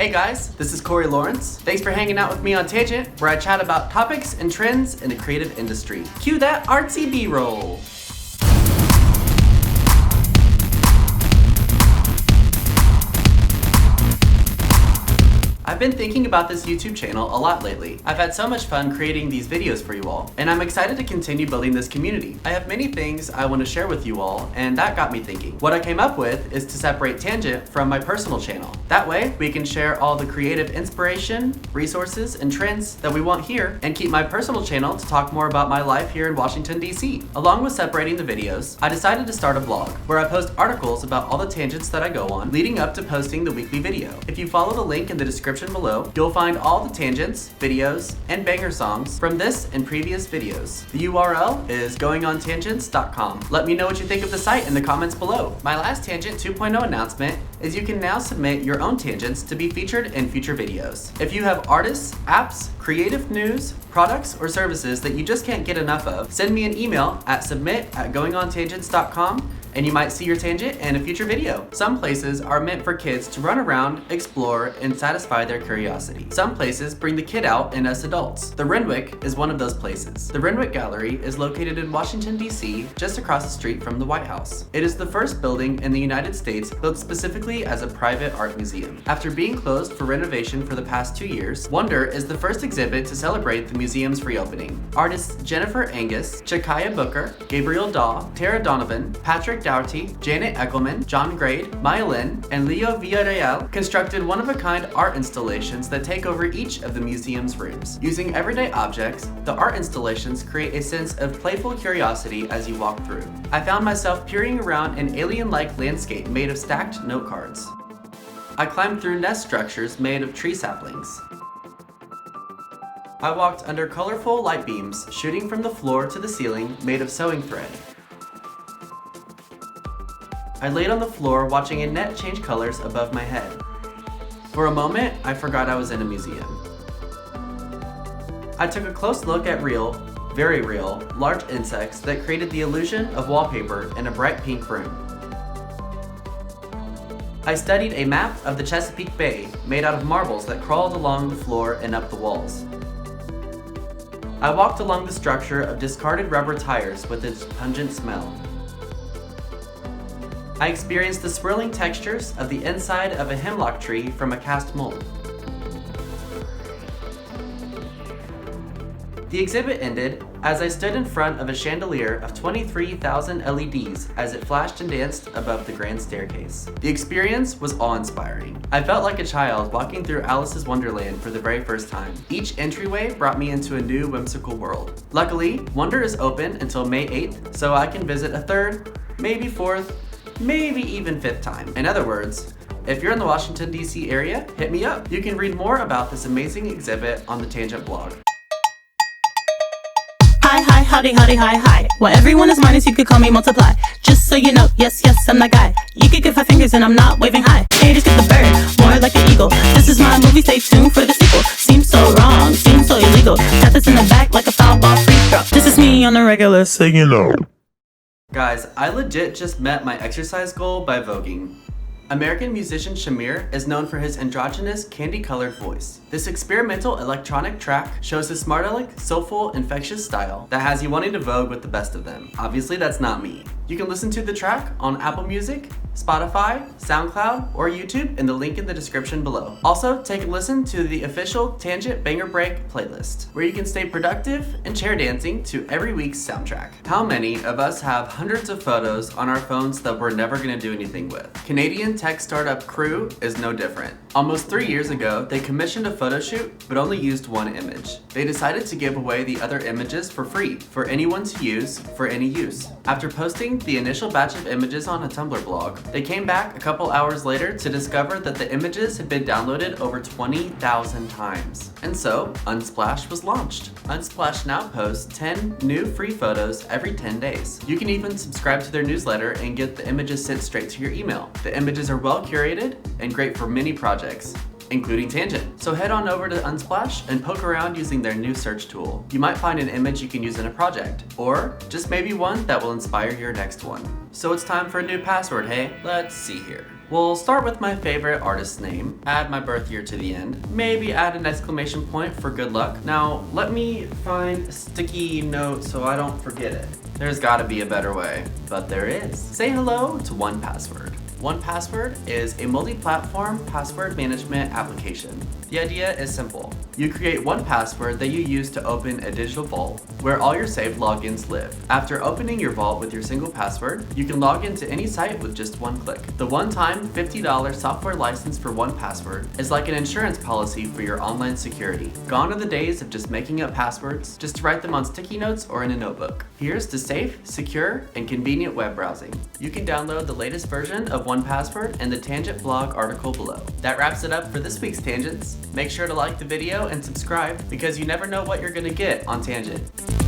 Hey guys, this is Cory Lawrence. Thanks for hanging out with me on Tangent, where I chat about topics and trends in the creative industry. Cue that artsy B-roll. I've been thinking about this YouTube channel a lot lately. I've had so much fun creating these videos for you all, and I'm excited to continue building this community. I have many things I want to share with you all, and that got me thinking. What I came up with is to separate Tangent from my personal channel. That way, we can share all the creative inspiration, resources, and trends that we want here, and keep my personal channel to talk more about my life here in Washington, D.C. Along with separating the videos, I decided to start a blog, where I post articles about all the tangents that I go on, leading up to posting the weekly video. If you follow the link in the description below, you'll find all the tangents, videos, and banger songs from this and previous videos. The URL is goingontangents.com. Let me know what you think of the site in the comments below. My last Tangent 2.0 announcement is you can now submit your own tangents to be featured in future videos. If you have artists, apps, creative news, products, or services that you just can't get enough of, send me an email at submit@goingontangents.com and you might see your tangent in a future video. Some places are meant for kids to run around, explore, and satisfy their curiosity. Some places bring the kid out and us adults. The Renwick is one of those places. The Renwick Gallery is located in Washington, D.C., just across the street from the White House. It is the first building in the United States built specifically as a private art museum. After being closed for renovation for the past 2 years, Wonder is the first exhibit to celebrate the museum's reopening. Artists Jennifer Angus, Chakaya Booker, Gabriel Daw, Tara Donovan, Patrick Dougherty, Janet Eckelman, John Grade, Maya Lin, and Leo Villarreal constructed one-of-a-kind art installations that take over each of the museum's rooms. Using everyday objects, the art installations create a sense of playful curiosity as you walk through. I found myself peering around an alien-like landscape made of stacked note cards. I climbed through nest structures made of tree saplings. I walked under colorful light beams shooting from the floor to the ceiling made of sewing thread. I laid on the floor watching a net change colors above my head. For a moment, I forgot I was in a museum. I took a close look at real, very real, large insects that created the illusion of wallpaper in a bright pink room. I studied a map of the Chesapeake Bay made out of marbles that crawled along the floor and up the walls. I walked along the structure of discarded rubber tires with its pungent smell. I experienced the swirling textures of the inside of a hemlock tree from a cast mold. The exhibit ended as I stood in front of a chandelier of 23,000 LEDs as it flashed and danced above the grand staircase. The experience was awe-inspiring. I felt like a child walking through Alice's Wonderland for the very first time. Each entryway brought me into a new whimsical world. Luckily, Wonder is open until May 8th, so I can visit a third, maybe fourth, maybe even fifth time. In other words, if you're in the Washington, D.C. area, hit me up. You can read more about this amazing exhibit on the Tangent blog. Hi, howdy, hi. Well, everyone is minus, you could call me multiply. Just so you know, yes, I'm that guy. You could give 5 fingers and I'm not waving high. Haters get the bird, more like an eagle. This is my movie, stay tuned for the sequel. Seems so wrong, seems so illegal. Got this in the back like a foul ball free throw. This is me on the regular, so you know. Guys, I legit just met my exercise goal by voguing. American musician Shamir is known for his androgynous, candy-colored voice. This experimental electronic track shows his smart aleck, soulful, infectious style that has you wanting to vogue with the best of them. Obviously, that's not me. You can listen to the track on Apple Music, Spotify, SoundCloud, or YouTube in the link in the description below. Also, take a listen to the official Tangent Banger Break playlist, where you can stay productive and chair dancing to every week's soundtrack. How many of us have hundreds of photos on our phones that we're never gonna do anything with? Canadian tech startup Crew is no different. Almost 3 years ago, they commissioned a photo shoot, but only used one image. They decided to give away the other images for free, for anyone to use, for any use. After posting the initial batch of images on a Tumblr blog, they came back a couple hours later to discover that the images had been downloaded over 20,000 times. And so, Unsplash was launched. Unsplash now posts 10 new free photos every 10 days. You can even subscribe to their newsletter and get the images sent straight to your email. The images are well curated and great for many projects, including Tangent. So head on over to Unsplash and poke around using their new search tool. You might find an image you can use in a project, or just maybe one that will inspire your next one. So it's time for a new password, hey? Let's see here. We'll start with my favorite artist's name, add my birth year to the end, maybe add an exclamation point for good luck. Now, let me find a sticky note so I don't forget it. There's gotta be a better way, but there is. Say hello to 1Password. 1Password is a multi-platform password management application. The idea is simple. You create one password that you use to open a digital vault where all your saved logins live. After opening your vault with your single password, you can log into any site with just one click. The one-time $50 software license for 1Password is like an insurance policy for your online security. Gone are the days of just making up passwords just to write them on sticky notes or in a notebook. Here's to safe, secure, and convenient web browsing. You can download the latest version of 1Password in the Tangent blog article below. That wraps it up for this week's Tangents. Make sure to like the video and subscribe because you never know what you're gonna get on Tangent.